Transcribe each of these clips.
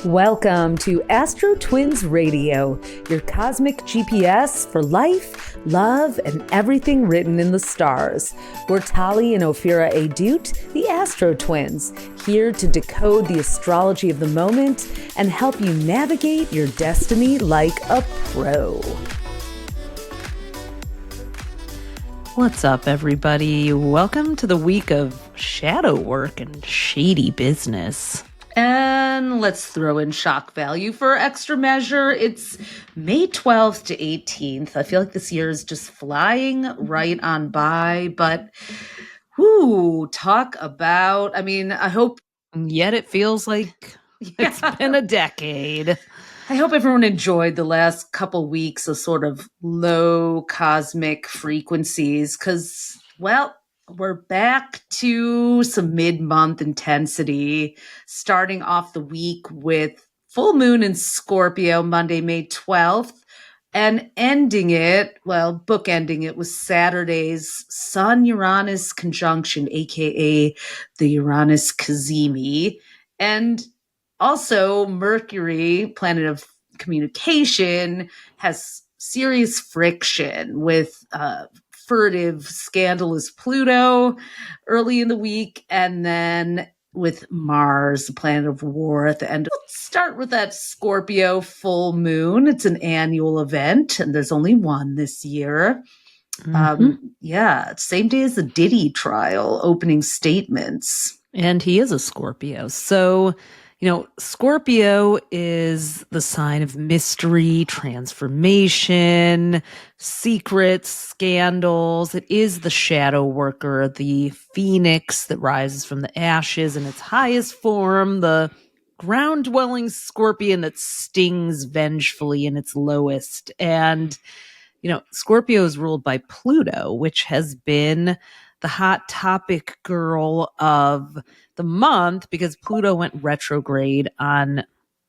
Welcome to AstroTwins Radio, your cosmic GPS for life, love, and everything written in the stars. We're Tali and Ophira Edut, the AstroTwins, here to decode the astrology of the moment and help you navigate your destiny like a pro. What's up, everybody? Welcome to the week of shadow work and shady business. And let's throw in shock value for extra measure. It's May 12th to 18th. I feel like this year is just flying right on by. But, talk about, I hope. Yet it feels like it's been a decade. I hope everyone enjoyed the last couple weeks of sort of low cosmic frequencies because, well, we're back to some mid-month intensity, starting off the week with full moon in Scorpio, Monday, May 12th, and bookending it with Saturday's Sun-Uranus conjunction, aka the Uranus cazimi, and also Mercury, planet of communication, has serious friction with furtive, scandalous Pluto early in the week, and then with Mars, the planet of war, at the end. Let's start with that Scorpio full moon. It's an annual event, and there's only one this year. Same day as the Diddy trial, opening statements. And he is a Scorpio. So, Scorpio is the sign of mystery, transformation, secrets, scandals. It is the shadow worker, the phoenix that rises from the ashes in its highest form, the ground-dwelling scorpion that stings vengefully in its lowest. And, Scorpio is ruled by Pluto, which has been the hot topic girl of the month because Pluto went retrograde on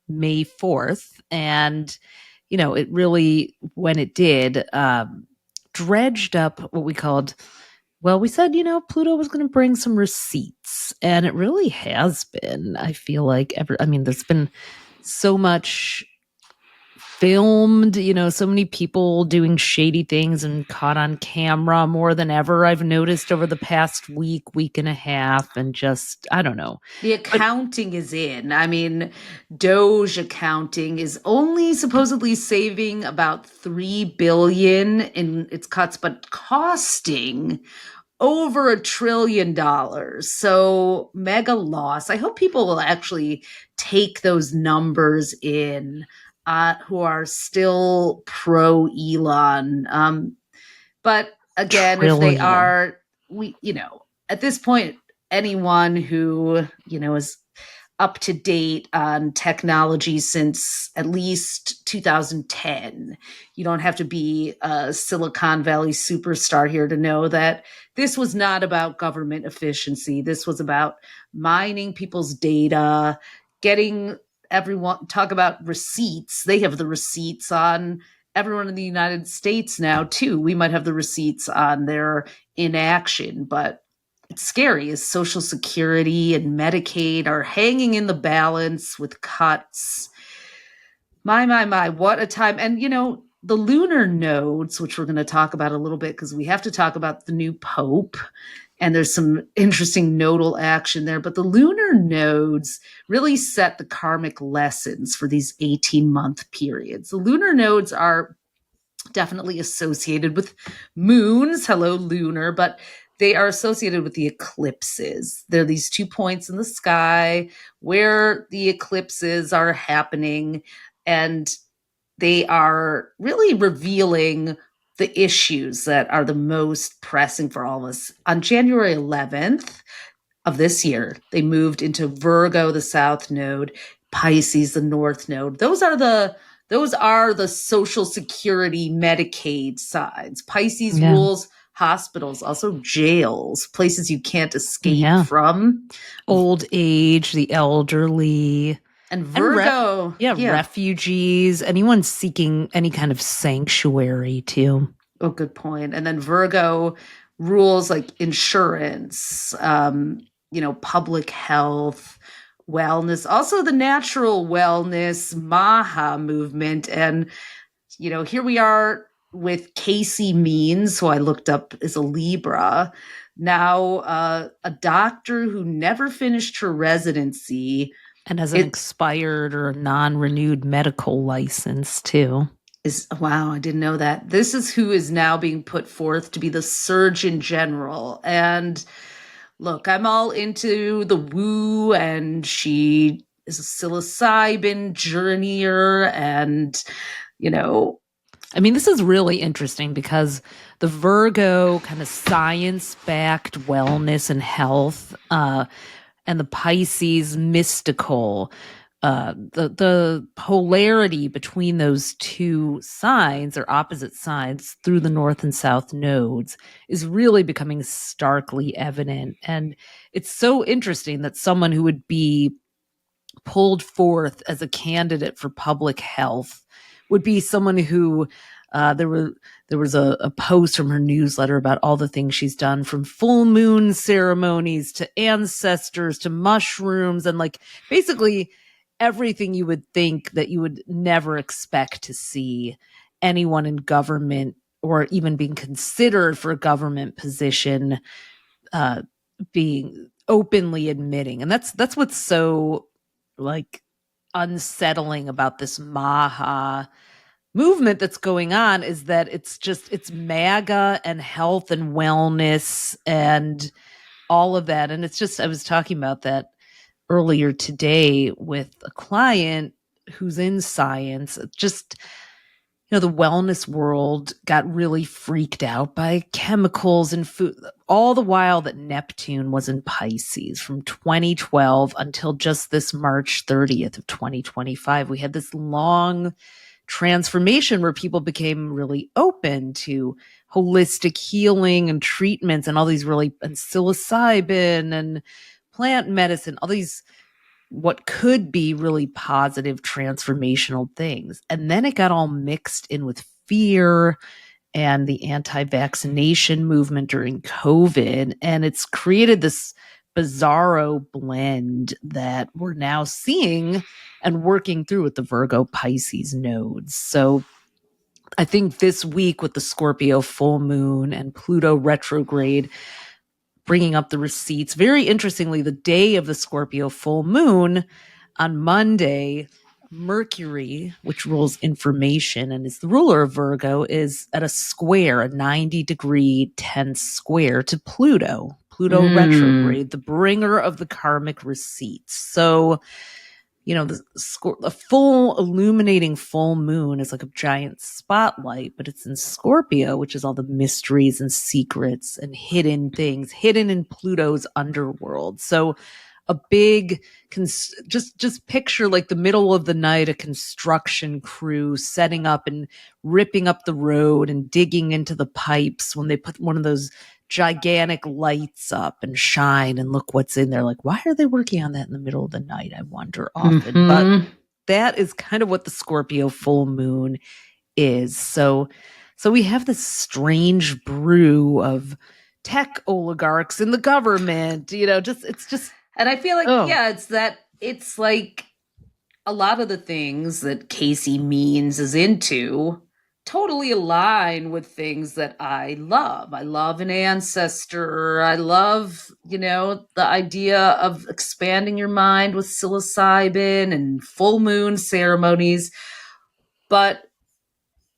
May 4th. And, it really, when it did, dredged up what we called, we said, Pluto was going to bring some receipts. And it really has been. I feel like there's been so much filmed, so many people doing shady things and caught on camera more than ever, I've noticed over the past week and a half, and just, I don't know. The accounting is in. Doge accounting is only supposedly saving about $3 billion in its cuts, but costing over $1 trillion. So mega loss. I hope people will actually take those numbers in. Who are still pro Elon. But again, if they are, at this point, anyone who, is up to date on technology since at least 2010, you don't have to be a Silicon Valley superstar here to know that this was not about government efficiency. This was about mining people's data, getting everyone, talk about receipts. They have the receipts on everyone in the United States now, too. We might have the receipts on their inaction, but it's scary as Social Security and Medicaid are hanging in the balance with cuts. My, what a time. And, the lunar nodes, which we're going to talk about a little bit because we have to talk about the new Pope. And there's some interesting nodal action there. But the lunar nodes really set the karmic lessons for these 18-month periods. The lunar nodes are definitely associated with moons. Hello, lunar. But they are associated with the eclipses. They're these 2 points in the sky where the eclipses are happening. And they are really revealing the issues that are the most pressing for all of us. On January 11th of this year, they moved into Virgo, the south node, Pisces, the north node. Those are the Social Security Medicaid signs. Pisces rules hospitals, also jails, places you can't escape from. Old age, the elderly. And Virgo. Refugees, anyone seeking any kind of sanctuary too. Oh, good point. And then Virgo rules like insurance, public health, wellness, also the natural wellness Maha movement. And, here we are with Casey Means, who I looked up as a Libra, now a doctor who never finished her residency. And has an expired or non-renewed medical license too. Wow, I didn't know that. This is who is now being put forth to be the Surgeon General. And look, I'm all into the woo, and she is a psilocybin journeyer, and I mean, this is really interesting because the Virgo kind of science-backed wellness and health, and the Pisces mystical, the polarity between those two signs or opposite signs through the North and South nodes is really becoming starkly evident. And it's so interesting that someone who would be pulled forth as a candidate for public health would be someone who there was a post from her newsletter about all the things she's done, from full moon ceremonies to ancestors to mushrooms, and like basically everything you would think that you would never expect to see anyone in government or even being considered for a government position being openly admitting. And that's what's so like unsettling about this Maha movement that's going on, is that it's MAGA and health and wellness and all of that. And I was talking about that earlier today with a client who's in science. Just, the wellness world got really freaked out by chemicals and food, all the while that Neptune was in Pisces from 2012 until just this March 30th of 2025. We had this long transformation where people became really open to holistic healing and treatments and all these and psilocybin and plant medicine, all these what could be really positive transformational things. And then it got all mixed in with fear and the anti-vaccination movement during COVID. And it's created this bizarro blend that we're now seeing and working through with the Virgo Pisces nodes. So I think this week with the Scorpio full moon and Pluto retrograde bringing up the receipts, very interestingly, the day of the Scorpio full moon on Monday, Mercury, which rules information and is the ruler of Virgo, is at a square, a 90-degree tense square to Pluto. Pluto retrograde, the bringer of the karmic receipts. So, the full illuminating full moon is like a giant spotlight, but it's in Scorpio, which is all the mysteries and secrets and hidden things hidden in Pluto's underworld. So a big, just picture like the middle of the night, a construction crew setting up and ripping up the road and digging into the pipes when they put one of those gigantic lights up and shine and look what's in there. Like, why are they working on that in the middle of the night? I wonder often. But that is kind of what the Scorpio full moon is. So we have this strange brew of tech oligarchs in the government, it's just. And I feel like, it's like a lot of the things that Casey Means is into totally align with things that I love. I love an ancestor. I love, the idea of expanding your mind with psilocybin and full moon ceremonies. But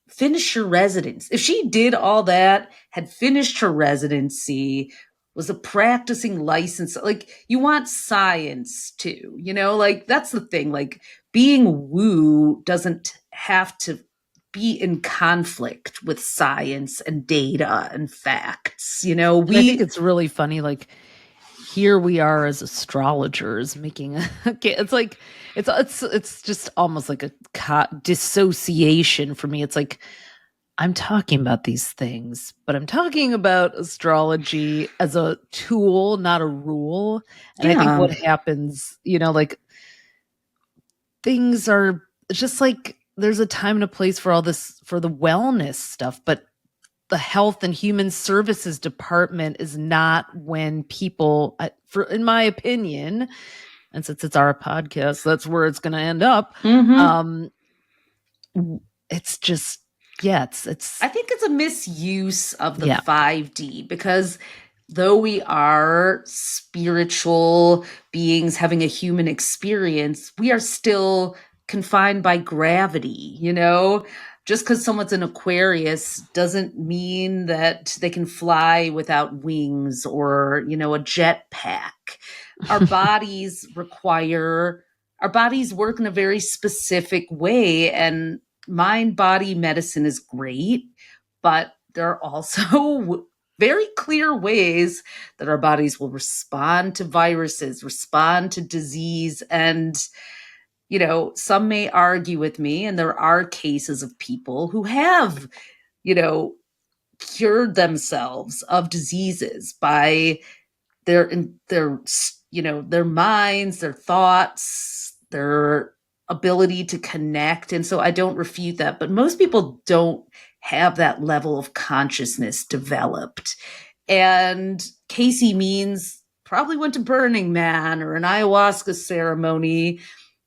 finish your residency. If she did all that, had finished her residency, was a practicing license, like, you want science too, like, that's the thing. Like, being woo doesn't have to be in conflict with science and data and facts. I think it's really funny. Like, here we are as astrologers making it's like, it's just almost like a dissociation for me. It's like, I'm talking about these things, but I'm talking about astrology as a tool, not a rule. And I think what happens, like, things are just like, there's a time and a place for all this, for the wellness stuff, but the health and human services department is not when people, in my opinion, and since it's our podcast, that's where it's going to end up. It's just, it's. I think it's a misuse of the Yeah. 5D, because though we are spiritual beings having a human experience, we are still confined by gravity, you know? Just because someone's an Aquarius doesn't mean that they can fly without wings or, you know, a jetpack. Our bodies work in a very specific way, and mind body medicine is great, but there are also very clear ways that our bodies will respond to viruses, respond to disease. And, you know, some may argue with me, and there are cases of people who have, you know, cured themselves of diseases by their you know, their minds, their thoughts, their ability to connect. And so I don't refute that, but most people don't have that level of consciousness developed. And Casey means probably went to Burning Man or an ayahuasca ceremony,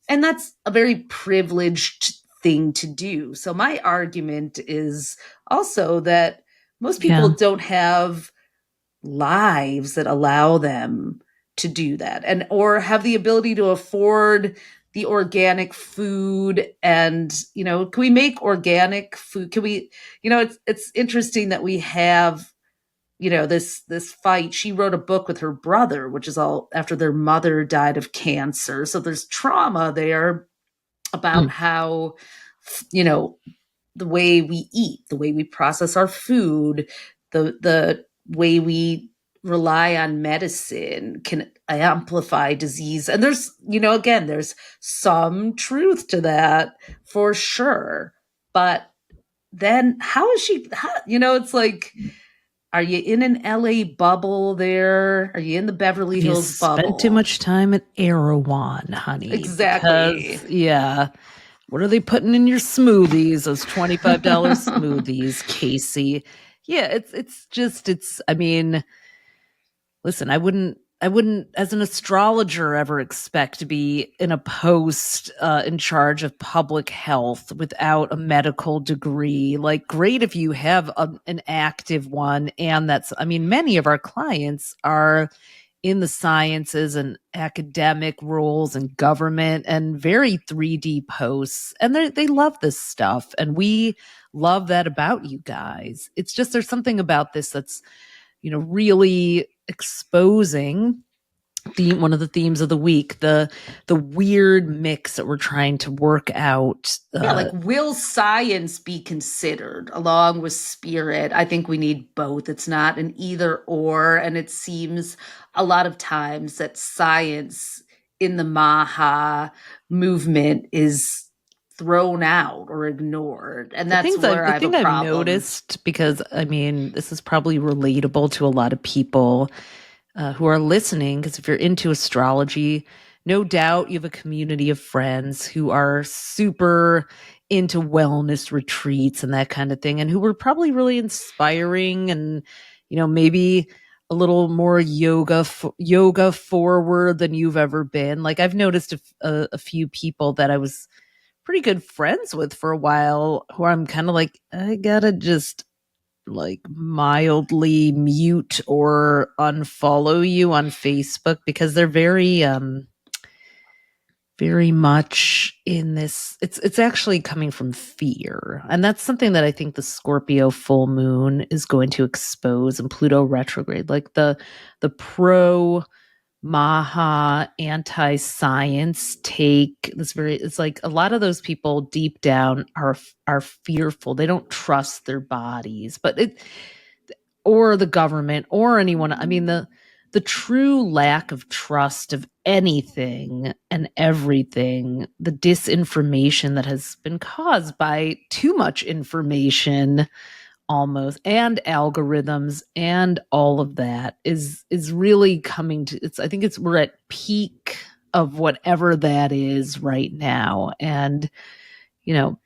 and that's a very privileged thing to do. So my argument is also that most people don't have lives that allow them to do that, and or have the ability to afford the organic food. And, you know, can we make organic food? Can we, you know, it's interesting that we have, you know, this fight. She wrote a book with her brother, which is all after their mother died of cancer. So there's trauma there about how, you know, the way we eat, the way we process our food, the way we rely on medicine can amplify disease. And there's, you know, again, there's some truth to that for sure. But then how is she, you know, it's like, are you in an LA bubble there? Are you in the Beverly Hills bubble? Spent too much time at Erewhon, honey. Exactly. Because, what are they putting in your smoothies? Those $25 smoothies, Casey. Yeah, I mean, listen, I wouldn't, as an astrologer, ever expect to be in a post in charge of public health without a medical degree. Like, great if you have an active one. And that's, I mean, many of our clients are in the sciences and academic roles and government and very 3D posts. And they love this stuff. And we love that about you guys. It's just, there's something about this that's, you know, really exposing one of the themes of the week, the weird mix that we're trying to work out. Like, will science be considered along with spirit? I think we need both. It's not an either or. And it seems a lot of times that science in the Maha movement is thrown out or ignored. And that's where I have a problem. I've noticed, because I mean, this is probably relatable to a lot of people who are listening, because if you're into astrology, no doubt you have a community of friends who are super into wellness retreats and that kind of thing, and who were probably really inspiring and, you know, maybe a little more yoga forward than you've ever been. Like, I've noticed a few people that I was pretty good friends with for a while who I'm kind of like, I gotta just like mildly mute or unfollow you on Facebook, because they're very much in this. It's actually coming from fear. And that's something that I think the Scorpio full moon is going to expose, and Pluto retrograde, like the pro Maha anti-science take. It's like a lot of those people deep down are fearful. They don't trust their bodies, but or the government or anyone. I mean, the true lack of trust of anything and everything, the disinformation that has been caused by too much information almost, and algorithms and all of that is really coming to, it's, I think it's, we're at peak of whatever that is right now. And, you know,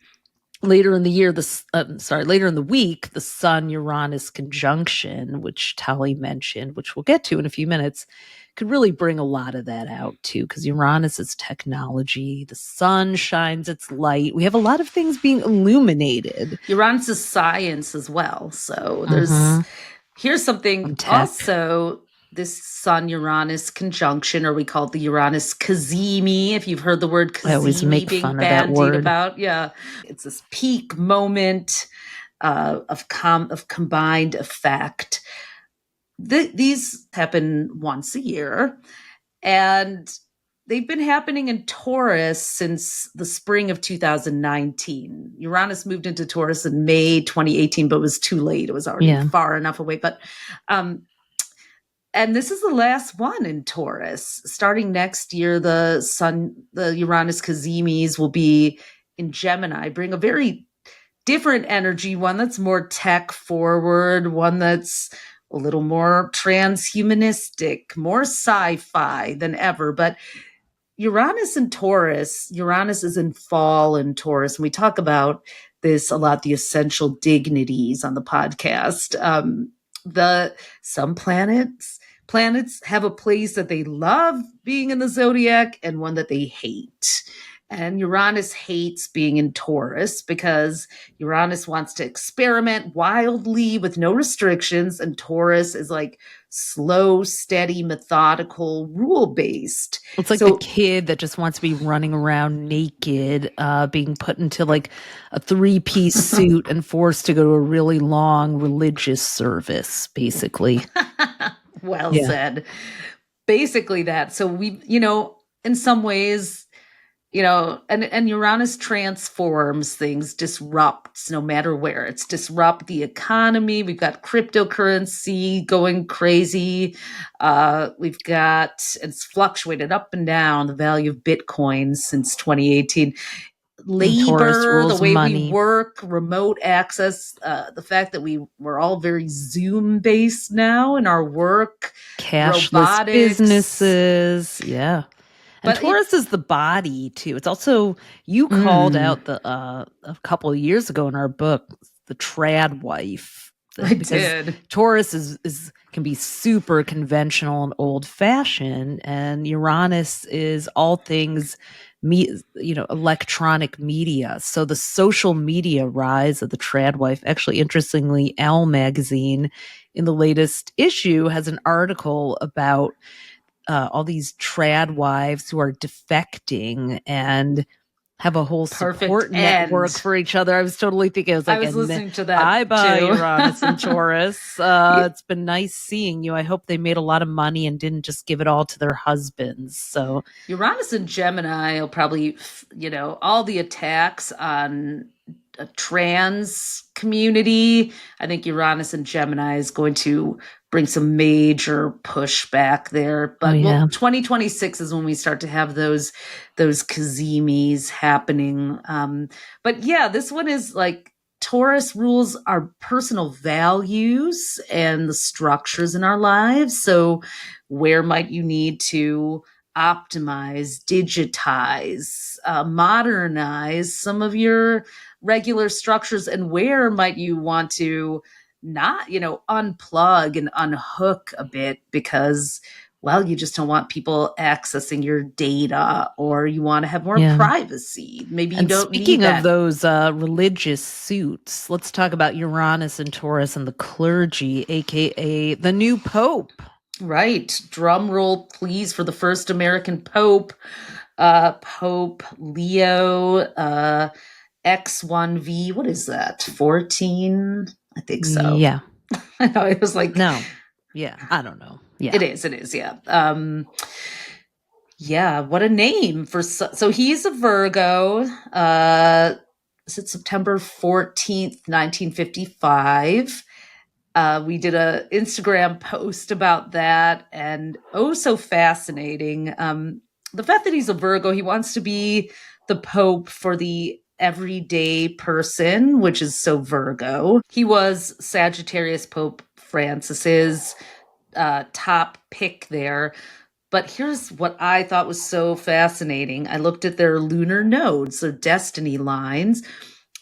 later in the year, later in the week, the Sun-Uranus conjunction, which Tali mentioned, which we'll get to in a few minutes, could really bring a lot of that out too, because Uranus is technology. The sun shines its light. We have a lot of things being illuminated. Uranus is science as well. So here's something Tech. also, this Sun-Uranus conjunction, or we call it the Uranus cazimi, if you've heard the word I always cazimi make being fun of that bandied word. about. Yeah. It's this peak moment of combined effect. These happen once a year, and they've been happening in Taurus since the spring of 2019. Uranus moved into Taurus in May 2018, but it was too late. It was already far enough away. But and this is the last one in Taurus. Starting next year, the Uranus cazimis will be in Gemini, bring a very different energy, one that's more tech forward, one that's a little more transhumanistic, more sci-fi than ever. But Uranus and Taurus, Uranus is in fall in Taurus, and we talk about this a lot, the essential dignities on the podcast. Some planets have a place that they love being in the zodiac and one that they hate. And Uranus hates being in Taurus because Uranus wants to experiment wildly with no restrictions. And Taurus is like slow, steady, methodical, rule-based. It's like the kid that just wants to be running around naked, being put into like a 3-piece suit and forced to go to a really long religious service, basically. Well said. Basically that. So we, in some ways, and Uranus transforms things, disrupts no matter where. It's disrupt the economy. We've got cryptocurrency going crazy. We've got, it's fluctuated up and down, the value of Bitcoin since 2018. Labor, the way we work, remote access, the fact that we're all very Zoom based now in our work, cashless robotics. Businesses. Yeah. And Taurus is the body too. It's also, you called out a couple of years ago in our book, the trad wife. I did. Taurus can be super conventional and old fashioned, and Uranus is all things, electronic media. So the social media rise of the trad wife. Actually, interestingly, Elle magazine in the latest issue has an article about all these trad wives who are defecting and have a whole support network for each other. I was totally thinking, I was listening to that. Bye-bye, Uranus and Taurus. It's been nice seeing you. I hope they made a lot of money and didn't just give it all to their husbands. So Uranus and Gemini will probably, all the attacks on a trans community. I think Uranus and Gemini is going to bring some major pushback there. But 2026 is when we start to have those cazimis happening. But yeah, this one is like Taurus rules our personal values and the structures in our lives. So where might you need to optimize, digitize, modernize some of your regular structures, and where might you want to not, unplug and unhook a bit because, well, you just don't want people accessing your data, or you want to have more privacy. Maybe you don't need that. Speaking of those religious suits, let's talk about Uranus and Taurus and the clergy, aka the new Pope. Right. Drum roll, please, for the first American Pope, Pope Leo X1V. What is that? 14? I think so. Yeah. I know. It was like, no. Yeah. I don't know. Yeah. It is. Yeah. Yeah. What a name for, so he's a Virgo. Is it September 14th, 1955? We did a Instagram post about that, and so fascinating. The fact that he's a Virgo, he wants to be the Pope for the everyday person, which is so Virgo. He was Sagittarius Pope Francis's top pick there. But here's what I thought was so fascinating. I looked at their lunar nodes, their destiny lines,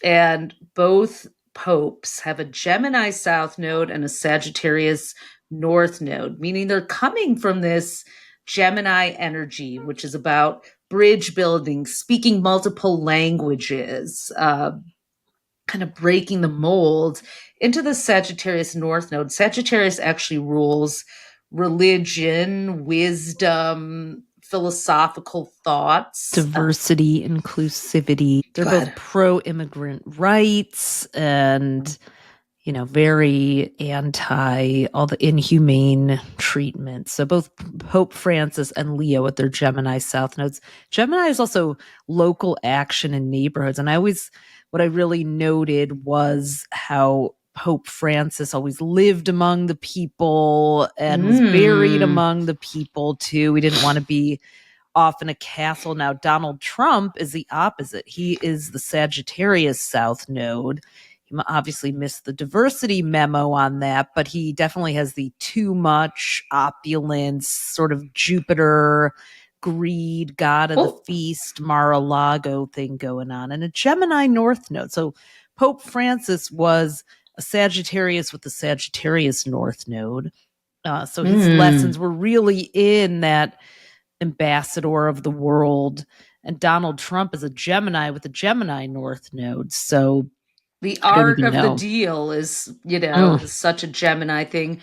and both popes have a Gemini South node and a Sagittarius North Node, meaning they're coming from this Gemini energy, which is about bridge building, speaking multiple languages, kind of breaking the mold into the Sagittarius North Node. Sagittarius actually rules religion, wisdom, philosophical thoughts. Diversity, inclusivity. They're both pro-immigrant rights and, very anti all the inhumane treatment. So both Pope Francis and Leo with their Gemini South nodes. Gemini is also local action in neighborhoods. And what I really noted was how Pope Francis always lived among the people and was buried among the people too. We didn't want to be off in a castle. Now, Donald Trump is the opposite. He is the Sagittarius South node. He obviously missed the diversity memo on that, but he definitely has the too much opulence, sort of Jupiter, greed, god of the feast, Mar-a-Lago thing going on, and a Gemini North node. So Pope Francis was a Sagittarius with the Sagittarius North node. So his lessons were really in that ambassador of the world, and Donald Trump is a Gemini with a Gemini North node. So the art of the deal is, such a Gemini thing.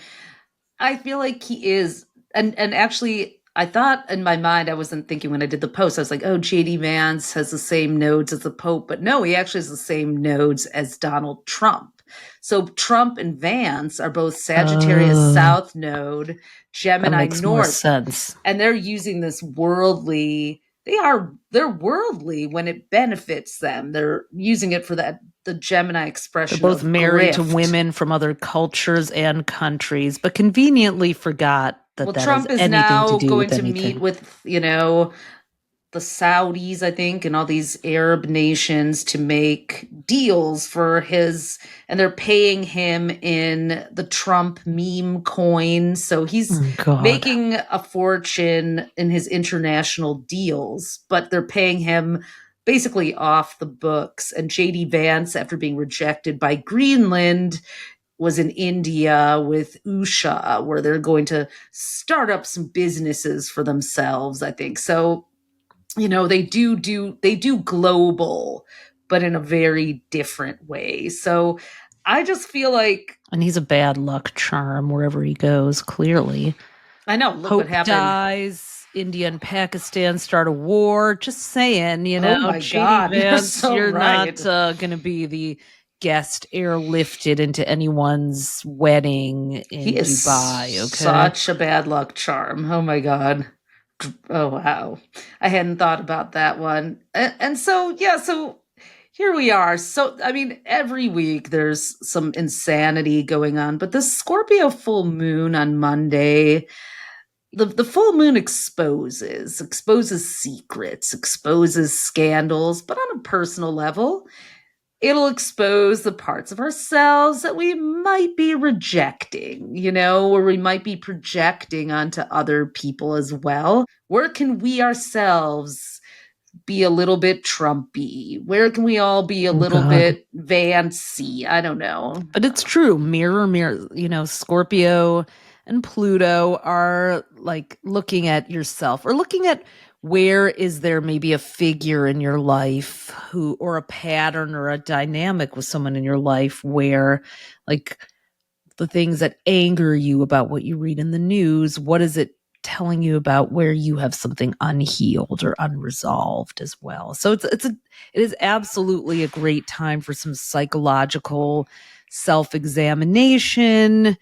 I feel like he is, and actually, I thought in my mind, I wasn't thinking when I did the post, I was like, oh, JD Vance has the same nodes as the Pope, but no, he actually has the same nodes as Donald Trump. So Trump and Vance are both Sagittarius South node, Gemini that makes North. More sense. And they're using this worldly, they're worldly when it benefits them. They're using it for the Gemini expression. They're both married to women from other cultures and countries, but conveniently forgot that Trump is now going to meet with, the Saudis, I think, and all these Arab nations to make deals for and they're paying him in the Trump meme coin. So he's making a fortune in his international deals, but they're paying him basically off the books. And JD Vance, after being rejected by Greenland, was in India with Usha, where they're going to start up some businesses for themselves, I think. So, they do global, but in a very different way. So I just feel like, and he's a bad luck charm wherever he goes, clearly. I know. Look what happened. Dies, India and Pakistan start a war. Just saying, Oh my God, Vance, you're not going to be the guest airlifted into anyone's wedding in Dubai. Okay, such a bad luck charm. Oh my God. Oh, wow. I hadn't thought about that one. And so, so here we are. So, I mean, every week there's some insanity going on, but the Scorpio full moon on Monday, the full moon exposes secrets, exposes scandals, but on a personal level, it'll expose the parts of ourselves that we might be rejecting, or we might be projecting onto other people as well. Where can we ourselves be a little bit Trumpy? Where can we all be a little bit Vancy? I don't know. But it's true. Mirror, mirror, Scorpio and Pluto are like looking at yourself or looking at where is there maybe a figure in your life or a pattern or a dynamic with someone in your life where like the things that anger you about what you read in the news, what is it telling you about where you have something unhealed or unresolved as well? So it is absolutely a great time for some psychological self-examination,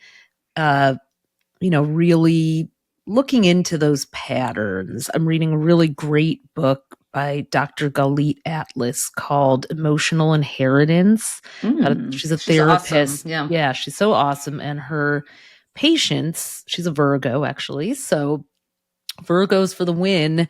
really looking into those patterns. I'm reading a really great book by Dr. Galit Atlas called Emotional Inheritance. She's a therapist. Awesome. Yeah, she's so awesome. And her patients, she's a Virgo actually. So Virgos for the win.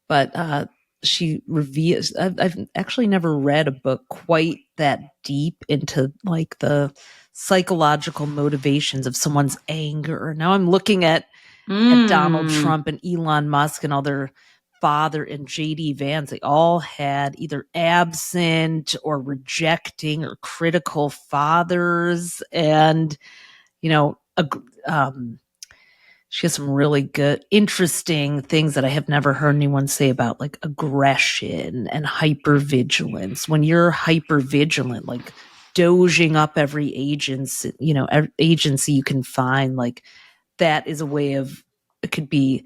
But she reveals, I've actually never read a book quite that deep into like the psychological motivations of someone's anger. Now I'm looking at Donald Trump and Elon Musk and all their father and JD Vance. They all had either absent or rejecting or critical fathers. And, she has some really good, interesting things that I have never heard anyone say about, like aggression and hypervigilance. When you're hypervigilant, like dozing up every agency, agency you can find, like that is a way of, it could be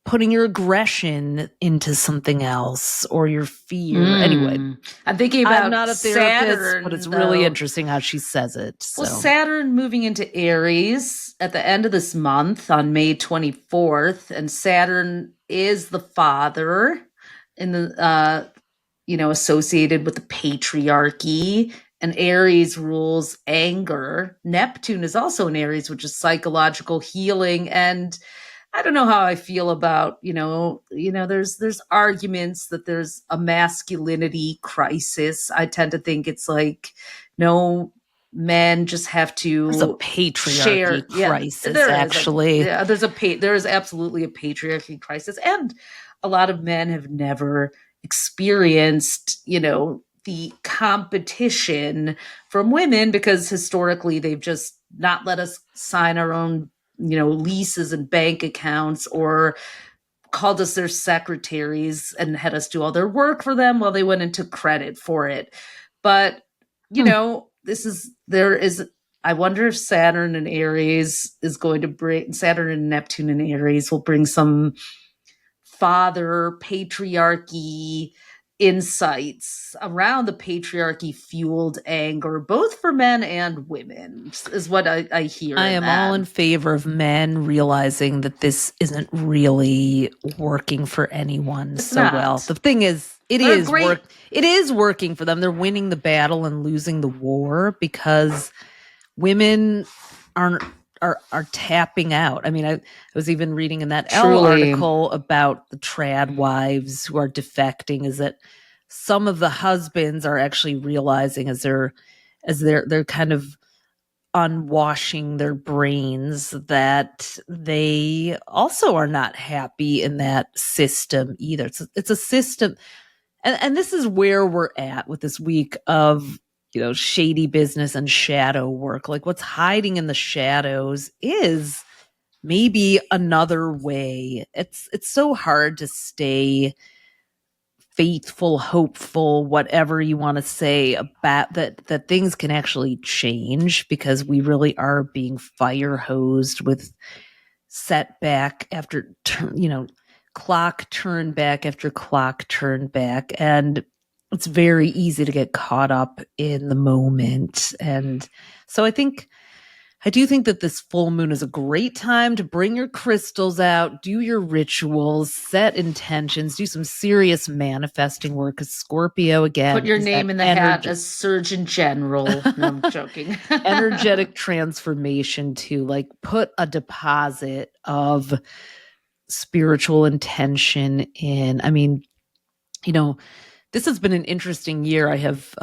putting your aggression into something else or your fear. Anyway, I'm thinking about I'm not a therapist, Saturn, but it's really though. interesting how she says it. So. Well, Saturn moving into Aries at the end of this month on May 24th, and Saturn is the father in the associated with the patriarchy, and Aries rules anger. Neptune is also in Aries, which is psychological healing. And I don't know how I feel about, there's arguments that there's a masculinity crisis. I tend to think it's like, no, men just have to There's a patriarchy share. crisis, there actually. there is absolutely a patriarchy crisis. And a lot of men have never experienced, the competition from women because historically they've just not let us sign our own leases and bank accounts, or called us their secretaries and had us do all their work for them while they went into credit for it. But, I wonder if Saturn and Aries is going to bring, Saturn and Neptune and Aries will bring some father patriarchy insights around the patriarchy fueled anger, both for men and women, is what I hear. I am all in favor of men realizing that this isn't really working for anyone well. The thing is, it is working for them. They're winning the battle and losing the war because women are tapping out. I mean, I was even reading in that Elle article about the trad wives who are defecting, is that some of the husbands are actually realizing as they're kind of unwashing their brains that they also are not happy in that system either. It's a system. And this is where we're at with this week of, shady business and shadow work. Like what's hiding in the shadows is maybe another way. It's so hard to stay faithful, hopeful, whatever you want to say about that things can actually change, because we really are being fire hosed with setback after clock turn back after clock turn back, and it's very easy to get caught up in the moment. And so I do think that this full moon is a great time to bring your crystals out, do your rituals, set intentions, do some serious manifesting work. Because Scorpio, again, put your name in the hat as Surgeon General. No, I'm joking. Energetic transformation too. Like put a deposit of spiritual intention in. I mean, this has been an interesting year. I have,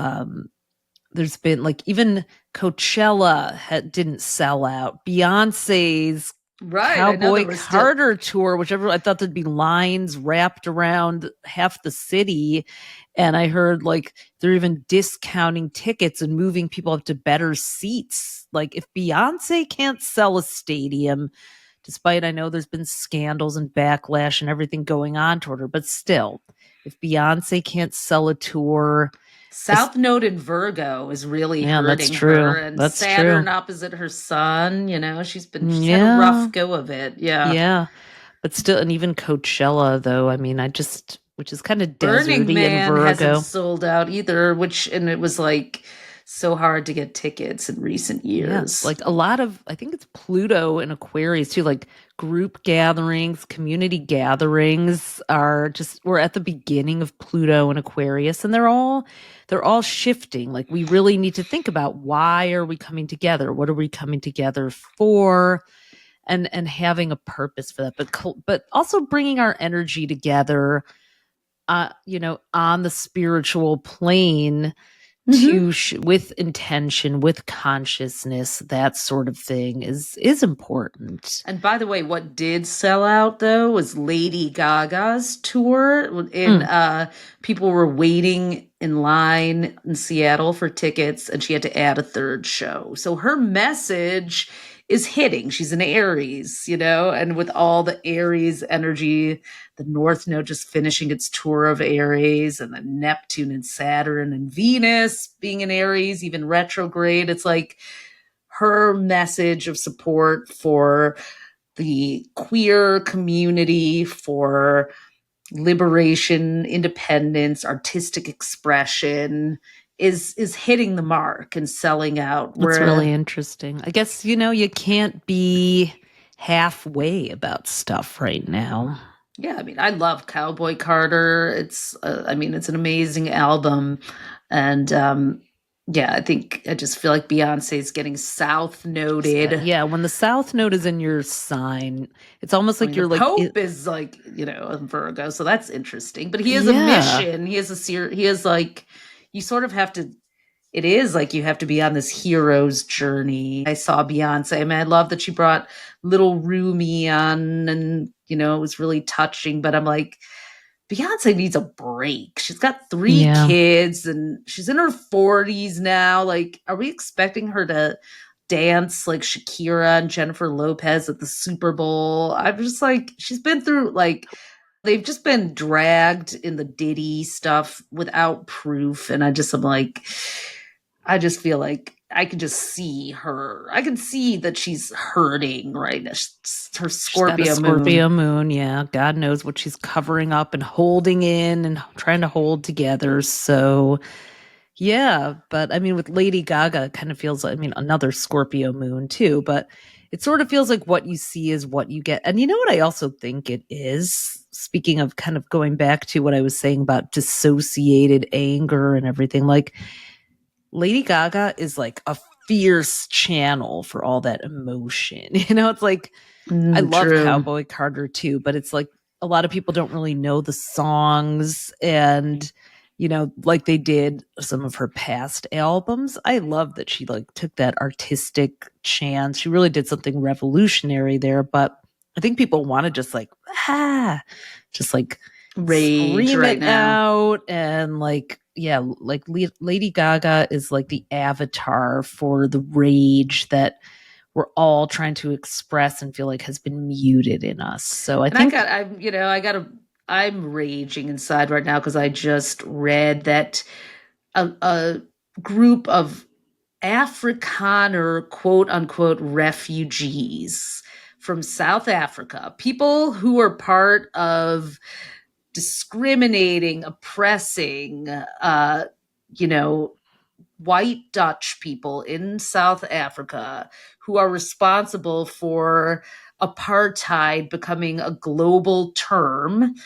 there's been like even Coachella didn't sell out. Beyonce's Cowboy Carter Tour, whichever, I thought there'd be lines wrapped around half the city. And I heard like they're even discounting tickets and moving people up to better seats. Like if Beyonce can't sell a stadium, despite I know there's been scandals and backlash and everything going on toward her, but still, if Beyonce can't sell a tour. South Node in Virgo is really hurting her. And that's Saturn true. opposite her sun, she's had a rough go of it. Yeah. Yeah. But still, and even Coachella, though, I mean, which is kind of deserty in Virgo. Burning Man hasn't sold out either, and it was like so hard to get tickets in recent years. Yeah, like a lot of, I think it's Pluto and Aquarius too, like group gatherings, community gatherings we're at the beginning of Pluto and Aquarius, and they're all shifting. Like we really need to think about, why are we coming together? What are we coming together for? And having a purpose for that, but also bringing our energy together, on the spiritual plane. With intention, with consciousness, that sort of thing is important. And by the way, what did sell out though was Lady Gaga's tour. People were waiting in line in Seattle for tickets, and she had to add a third show. So her message is hitting. She's an Aries, and with all the Aries energy, the North Node just finishing its tour of Aries, and the Neptune and Saturn and Venus being in Aries, even retrograde. It's like her message of support for the queer community, for liberation, independence, artistic expression is hitting the mark and selling out. That's really interesting. I guess, you can't be halfway about stuff right now. Yeah, I mean, I love Cowboy Carter. It's an amazing album. And I just feel like Beyonce is getting South noded. Yeah, when the South Node is in your sign, it's almost like you're the like Pope is like, a Virgo, so that's interesting. But he has a mission. He has like, you sort of have to. It is like you have to be on this hero's journey. I saw Beyonce. I mean, I love that she brought little Rumi on, and it was really touching. But I'm like, Beyonce needs a break. She's got 3 kids and she's in her 40s now. Like, are we expecting her to dance like Shakira and Jennifer Lopez at the Super Bowl? I'm just like, she's been through, like, they've just been dragged in the Diddy stuff without proof. And I'm like, I just feel like I can just see her. I can see that she's hurting right now. Her Scorpio moon. Yeah. God knows what she's covering up and holding in and trying to hold together. So, yeah. But I mean, with Lady Gaga, it kind of feels like, another Scorpio moon too. But it sort of feels like what you see is what you get. And you know what I also think it is? Speaking of kind of going back to what I was saying about dissociated anger and everything, like, Lady Gaga is like a fierce channel for all that emotion. It's like, I love Cowboy Carter too, but it's like a lot of people don't really know the songs, and, like they did some of her past albums. I love that she like took that artistic chance. She really did something revolutionary there, but I think people want to just like, just like rage scream right it now out, and like, yeah, like Lady Gaga is like the avatar for the rage that we're all trying to express and feel like has been muted in us. So I'm raging inside right now because I just read that a group of Afrikaner quote unquote refugees from South Africa, people who are part of discriminating, oppressing, white Dutch people in South Africa who are responsible for apartheid becoming a global term,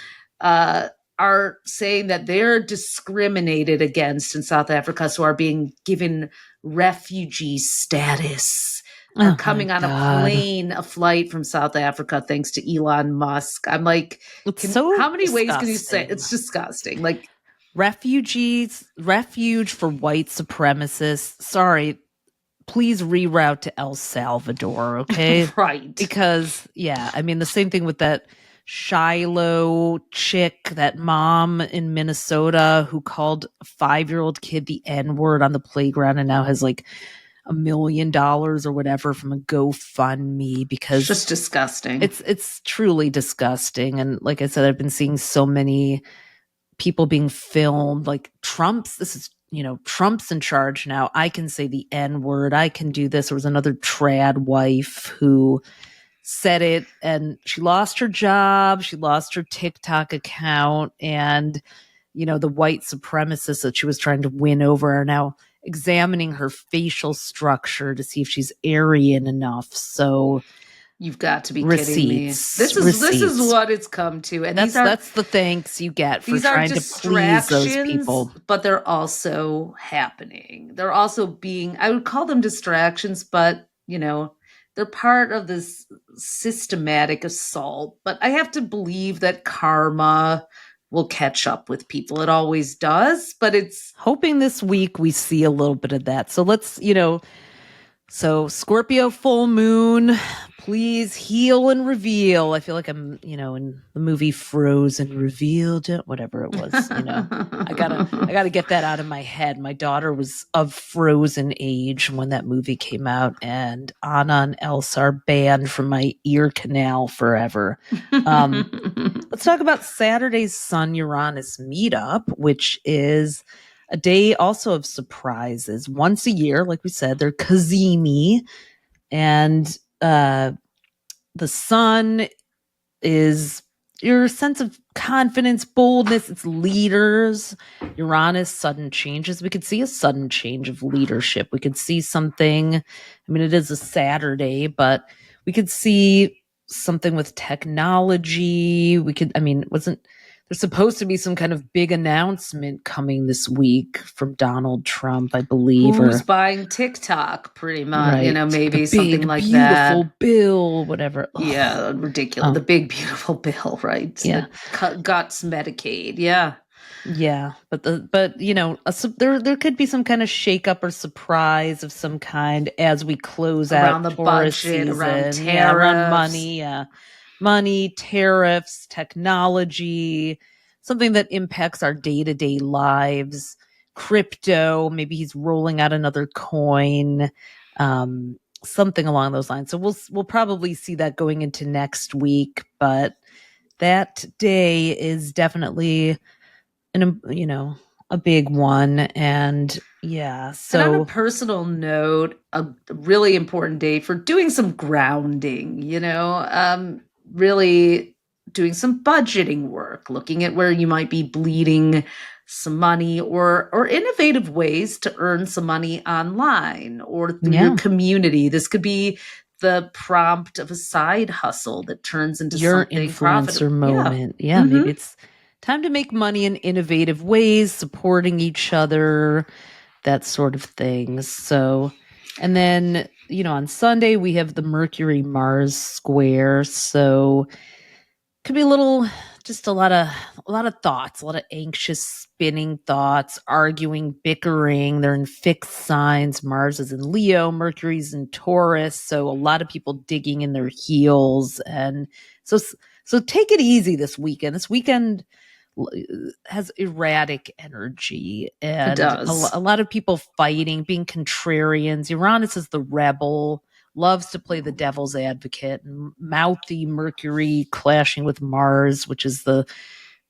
are saying that they're discriminated against in South Africa, so are being given refugee status. Are coming on a plane, a flight from South Africa, thanks to Elon Musk. I'm like, how many ways can you say it's disgusting? Like, refuge for white supremacists. Sorry, please reroute to El Salvador, okay? Right. Because, the same thing with that Shiloh chick, that mom in Minnesota who called a 5-year-old kid the N-word on the playground and now has like $1 million or whatever from a GoFundMe, because it's just disgusting. It's truly disgusting. And like I said, I've been seeing so many people being filmed, like Trump's in charge now. I can say the N-word. I can do this. There was another trad wife who said it, and she lost her job. She lost her TikTok account, and the white supremacists that she was trying to win over are now examining her facial structure to see if she's Aryan enough. So you've got to be kidding me. This is what it's come to. And that's the thanks you get for trying to please those people. But they're also happening. They're also being, I would call them distractions, but they're part of this systematic assault. But I have to believe that karma will catch up with people. It always does, but it's hoping this week we see a little bit of that. So let's, So Scorpio full moon, please heal and reveal. I feel like I'm, in the movie Frozen, revealed it, whatever it was, I gotta get that out of my head. My daughter was of Frozen age when that movie came out, and Anna and Elsa are banned from my ear canal forever. Let's talk about Saturday's Sun-Uranus meetup, which is a day also of surprises. Once a year, like we said, they're cazimi, and the sun is your sense of confidence, boldness, it's leaders. Uranus, sudden changes. We could see a sudden change of leadership. We could see something, it is a Saturday, but we could see something with technology. Wasn't there's supposed to be some kind of big announcement coming this week from Donald Trump, I believe. Who's buying TikTok, pretty much, right. Maybe the something big, like beautiful that. bill, whatever. Yeah, ridiculous. The big, beautiful bill, right? Yeah. Guts Medicaid. Yeah. Yeah, but there could be some kind of shakeup or surprise of some kind as we close around out the Taurus budget, season. around tariffs, around money, tariffs, technology, something that impacts our day-to-day lives. Crypto, maybe he's rolling out another coin, something along those lines. So we'll probably see that going into next week, but that day is definitely a big one. And yeah, so and on a personal note, a really important day for doing some grounding, really doing some budgeting work, looking at where you might be bleeding some money, or innovative ways to earn some money online or through your community. This could be the prompt of a side hustle that turns into your something influencer profitable. moment. Yeah, maybe it's time to make money in innovative ways, supporting each other, that sort of thing. So, and then, on Sunday we have the Mercury Mars square. So could be just a lot of thoughts, a lot of anxious spinning thoughts, arguing, bickering. They're in fixed signs. Mars is in Leo, Mercury's in Taurus. So a lot of people digging in their heels. And so take it easy this weekend. This weekend has erratic energy, and It does. a lot of people fighting, being contrarians. Uranus is the rebel, loves to play the devil's advocate, and mouthy Mercury clashing with Mars, which is the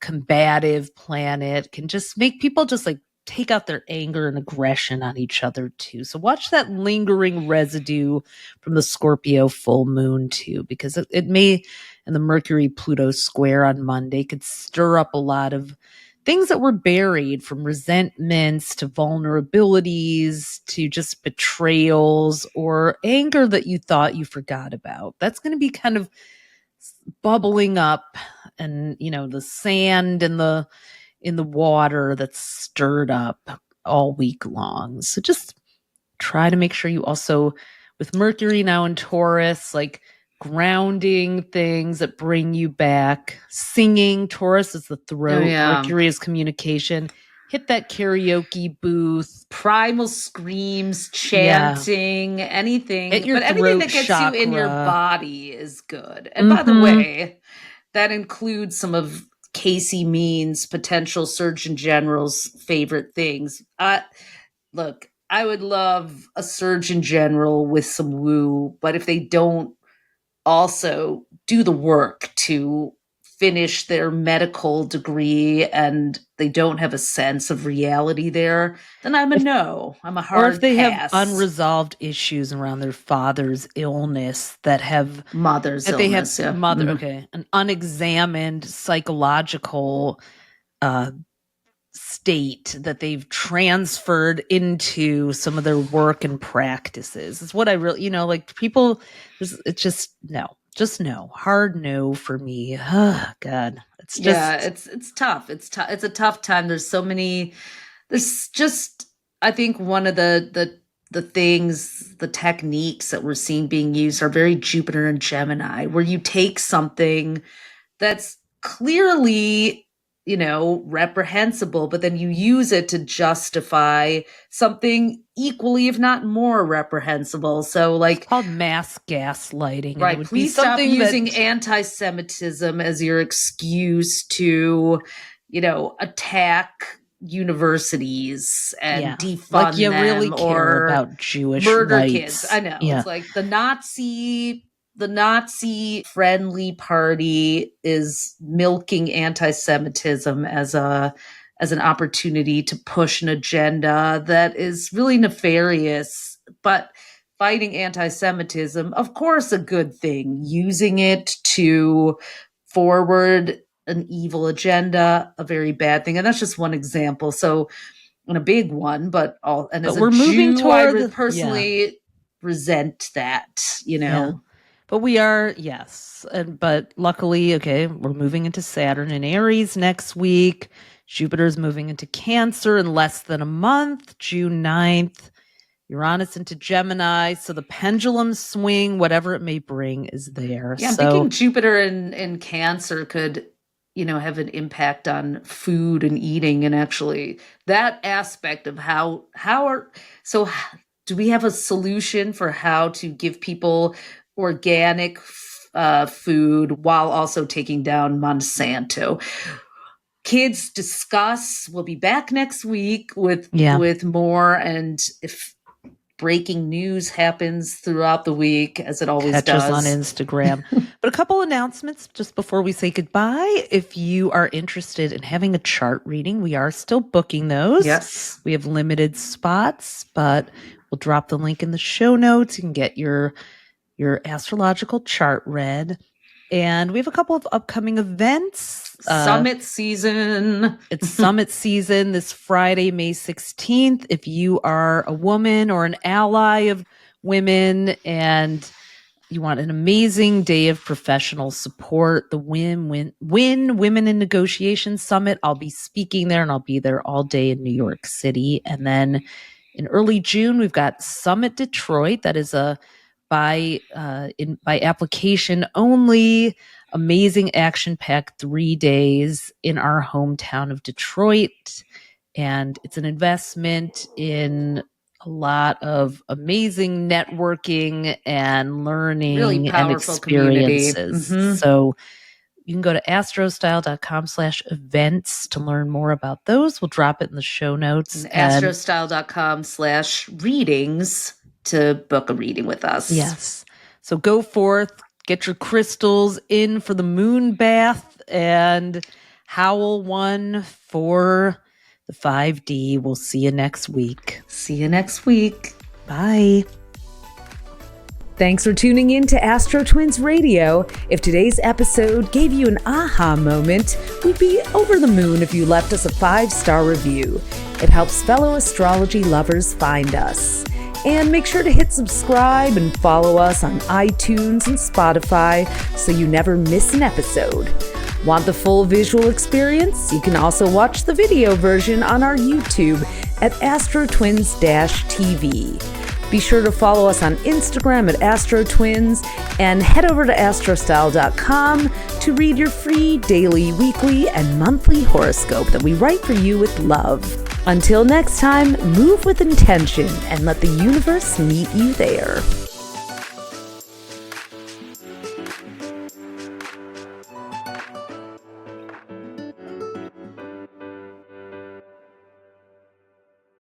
combative planet, can just make people just like take out their anger and aggression on each other too. So watch that lingering residue from the Scorpio full moon too, because it may, and the Mercury Pluto square on Monday could stir up a lot of things that were buried, from resentments to vulnerabilities to just betrayals or anger that you thought you forgot about. That's going to be kind of bubbling up, and the sand and in the water that's stirred up all week long. So just try to make sure you also, with Mercury now in Taurus, like grounding things that bring you back. Singing, Taurus is the throat, Mercury is communication. Hit that karaoke booth. Primal screams, chanting, anything. But anything that gets chakra. you in your body is good. And by the way, that includes some of Casey Means, potential Surgeon General's favorite things. Look, I would love a Surgeon General with some woo, but if they don't also do the work to finish their medical degree and they don't have a sense of reality there, then I'm a no. I'm a hard Or if they pass. have unresolved issues around their father's illness that have an unexamined psychological state that they've transferred into some of their work and practices. It's what I really, people, it's just no, hard no for me. Oh, God, it's just, it's tough. It's a tough time. There's just, I think one of the things, the techniques that we're seeing being used are very Jupiter and Gemini, where you take something that's clearly, reprehensible, but then you use it to justify something equally, if not more reprehensible. So like, it's called mass gaslighting. And right. it would Please be stop using that, anti-Semitism as your excuse to, attack universities and defund like you them really care or about Jewish murder rights. kids. I know. Yeah. It's like the Nazi friendly party is milking anti-Semitism as an opportunity to push an agenda that is really nefarious. But fighting anti-Semitism, of course, a good thing. Using it to forward an evil agenda, a very bad thing. And that's just one example. So, and a big one, but as a we're moving Jew, toward personally resent that, Yeah. But we are, yes. But luckily, we're moving into Saturn in Aries next week. Jupiter's moving into Cancer in less than a month, June 9th. Uranus into Gemini. So the pendulum swing, whatever it may bring, is there. Yeah, I'm thinking Jupiter in Cancer could, have an impact on food and eating, and actually that aspect of do we have a solution for how to give people organic food while also taking down Monsanto? Kids discuss. We'll be back next week with more, and if breaking news happens throughout the week, as it always does. Catch us on Instagram. But a couple announcements just before we say goodbye. If you are interested in having a chart reading, we are still booking those. Yes. We have limited spots, but we'll drop the link in the show notes. You can get your astrological chart read. And we have a couple of upcoming events. Summit season. It's summit season this Friday, May 16th. If you are a woman or an ally of women and you want an amazing day of professional support, the Win Women in Negotiation Summit, I'll be speaking there, and I'll be there all day in New York City. And then in early June, we've got Summit Detroit. That is a by application only, amazing action-packed 3 days in our hometown of Detroit. And it's an investment in a lot of amazing networking and learning really and experiences. Mm-hmm. So you can go to astrostyle.com/events to learn more about those. We'll drop it in the show notes. And astrostyle.com/readings to book a reading with us. Yes. So go forth, get your crystals in for the moon bath, and howl one for the 5D. We'll see you next week. See you next week. Bye. Thanks for tuning in to AstroTwins Radio. If today's episode gave you an aha moment, we'd be over the moon if you left us a 5-star review. It helps fellow astrology lovers find us. And make sure to hit subscribe and follow us on iTunes and Spotify so you never miss an episode. Want the full visual experience? You can also watch the video version on our YouTube at AstroTwins-TV. Be sure to follow us on Instagram at AstroTwins and head over to astrostyle.com to read your free daily, weekly, and monthly horoscope that we write for you with love. Until next time, move with intention and let the universe meet you there.